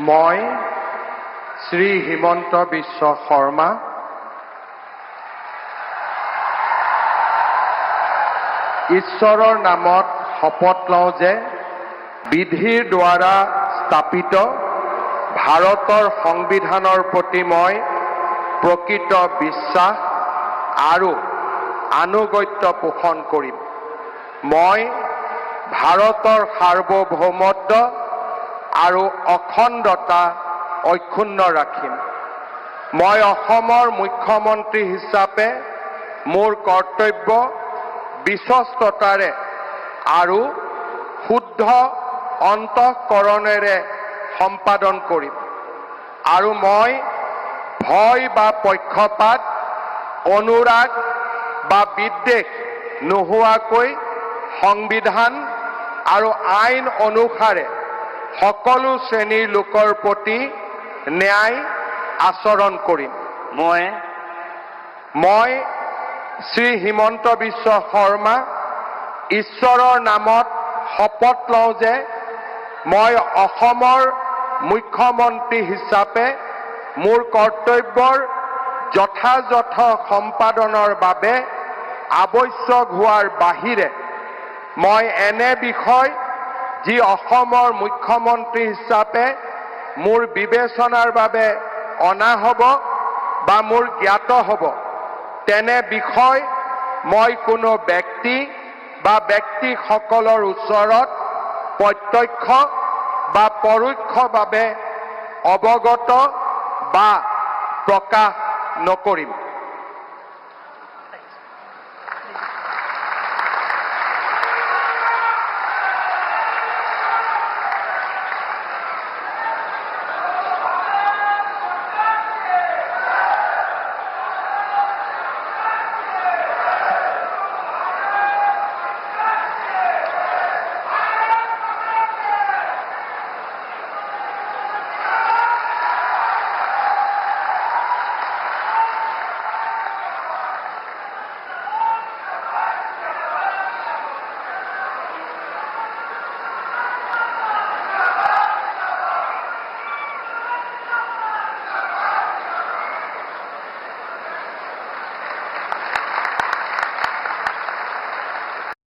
মই শ্ৰী হিমন্ত বিশ্ব শৰ্মা ঈশ্বৰৰ নামত শপত লওঁ যে বিধিৰ দ্বাৰা স্থাপিত ভাৰতৰ সংবিধানৰ প্ৰতি মই প্ৰকৃত বিশ্বাস আৰু আনুগত্য পোষণ কৰিম। মই ভাৰতৰ সাৰ্বভৌমত্ব আৰু অখণ্ডতা অক্ষুণ্ণ ৰাখিম। মই অসমৰ মুখ্যমন্ত্ৰী হিচাপে মোৰ কৰ্তব্য বিশ্বস্ততাৰে আৰু শুদ্ধ অন্তঃকৰণেৰে সম্পাদন কৰিম আৰু মই ভয় বা পক্ষপাত, অনুৰাগ বা বিদ্বেষ নোহোৱাকৈ সংবিধান আৰু আইন অনুসাৰে সকলো শ্ৰেণীৰ লোকৰ প্ৰতি ন্যায় আচৰণ কৰিম। মই শ্ৰী হিমন্ত বিশ্ব শৰ্মা ঈশ্বৰৰ নামত শপত লওঁ যে মই অসমৰ মুখ্যমন্ত্ৰী হিচাপে মোৰ কৰ্তব্যৰ যথাযথ সম্পাদনৰ বাবে আৱশ্যক হোৱাৰ বাহিৰে মই এনে বিষয় যি অসমৰ মুখ্যমন্ত্ৰী হিচাপে মোৰ বিবেচনাৰ বাবে অনা হ'ব বা মোৰ জ্ঞাত হ'ব তেনে বিষয় মই কোনো ব্যক্তি বা ব্যক্তিসকলৰ ওচৰত প্ৰত্যক্ষ বা পৰোক্ষভাৱে অৱগত বা প্ৰকাশ নকৰিম।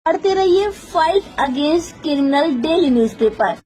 पढ़ते रहिए fight against criminal daily newspaper.